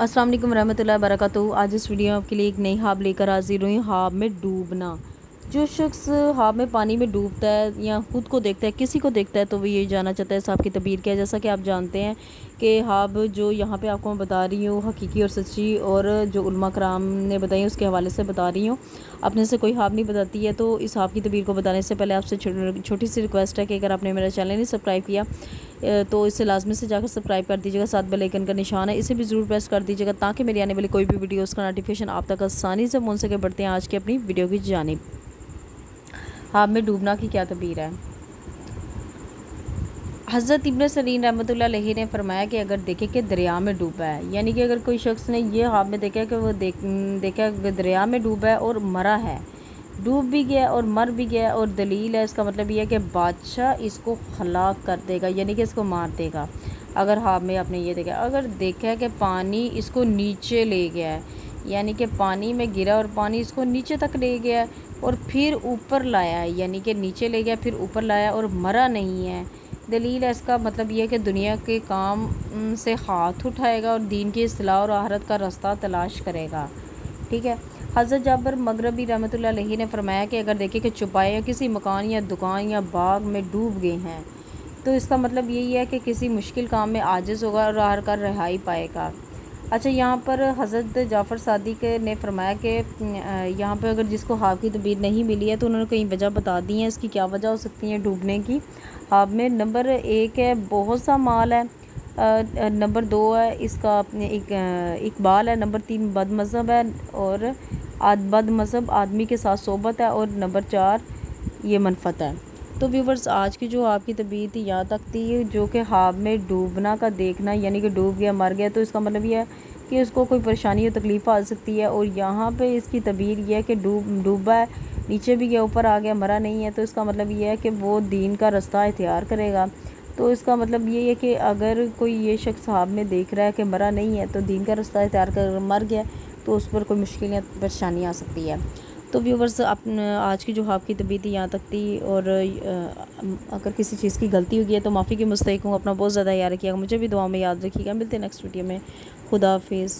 अस्सलाम वालेकुम रहमतुल्लाहि व बरकातहू। आज इस वीडियो के लिए एक नई ख्वाब लेकर हाजिर हुई। ख्वाब में डूबना। जो शख्स ख्वाब में पानी में डूबता है या खुद को देखता है, किसी को देखता है, तो वो ये जानना चाहता है ख्वाब की तबीर क्या है। जैसा कि आप जानते हैं कि ख्वाब जो यहाँ पे आपको मैं बता रही हूँ हकीकी और सच्ची और जो उलमा कराम ने बताई उसके हवाले से बता रही हूँ। अपने से कोई ख्वाब नहीं बताती है। तो इस ख्वाब की तबीर को बताने से पहले आपसे छोटी सी रिक्वेस्ट है कि अगर आपने मेरा चैनल नहीं सब्सक्राइब किया तो इसे लाजमी से जाकर सब्सक्राइब कर दीजिएगा। साथ बेल आइकन का निशान है, इसे भी ज़रूर प्रेस कर दीजिएगा ताकि मेरी आने वाली कोई भी वीडियोस का नोटिफिकेशन आप तक आसानी से पहुंच सके। बढ़ते हैं आज की अपनी वीडियो की जानिब। ख्वाब में डूबना की क्या तबीर है। हज़रत इब्न सरीन रहमतुल्लाह अलैहि ने फरमाया कि अगर देखे कि दरिया में डूबा है, यानी कि अगर कोई शख्स ने ये ख्वाब में देखा कि वो देखा कि दरिया में डूबा है और मरा है, डूब भी गया और मर भी गया, और दलील है इसका मतलब ये है कि बादशाह इसको हलाक कर देगा, यानी कि इसको मार देगा। अगर ख्वाब में आपने ये देखा, अगर देखा है कि पानी इसको नीचे ले गया है, यानी कि पानी में गिरा और पानी इसको नीचे तक ले गया और फिर ऊपर लाया है, यानी कि नीचे ले गया फिर ऊपर लाया और मरा नहीं है, दलील है इसका मतलब ये है कि दुनिया के काम से हाथ उठाएगा और दीन की इस्लाह और आखिरत का रास्ता तलाश करेगा। ठीक है। हज़रत जाबर मगरबी रहमतुल्लाह अलैहि ने फरमाया कि अगर देखें कि छुपाए या किसी मकान या दुकान या बाग में डूब गए हैं, तो इसका मतलब यही है कि किसी मुश्किल काम में आजिज़ होगा और आखिरकार रिहाई पाएगा। अच्छा, यहाँ पर हज़रत जाफ़र सादिक ने फरमाया कि यहाँ पर अगर जिसको ख्वाब की तबीर नहीं मिली है तो उन्होंने कई वजह बता दी हैं इसकी क्या वजह हो सकती है डूबने की। ख्वाब में नंबर 1 है बहुत सा माल है, नंबर 2 है इसका अपने इकबाल है, नंबर 3 बद मज़हब है और बद मज़हब आदमी के साथ सोबत है, और नंबर 4 ये मनफत है। तो व्यूवर्स, आज की जो आपकी तबीर थी यहाँ तक थी, जो कि ख्वाब में डूबना का देखना, यानी कि डूब गया मर गया, तो इसका मतलब ये है कि उसको कोई परेशानी और तकलीफ़ आ सकती है। और यहाँ पे इसकी तबीर ये है कि डूबा है, नीचे भी गया ऊपर आ गया, मरा नहीं है, तो इसका मतलब ये है कि वो दीन का रास्ता इख्तियार करेगा। तो इसका मतलब ये है कि अगर कोई ये शख्स ख्वाब में देख रहा है कि मरा नहीं है तो दीन का रास्ता इख्तियार कर मर गया तो उस पर कोई मुश्किल या परेशानी आ सकती है। तो व्यूवर्स, आज की जो ख्वाब की तबीर थी यहाँ तक थी, और अगर किसी चीज़ की गलती होगी है तो माफ़ी की मुस्तहिक हूँ। अपना बहुत ज़्यादा याद रखिएगा, मुझे भी दुआ में याद रखिएगा। मिलते हैं नेक्स्ट वीडियो में। खुदा हाफिज़।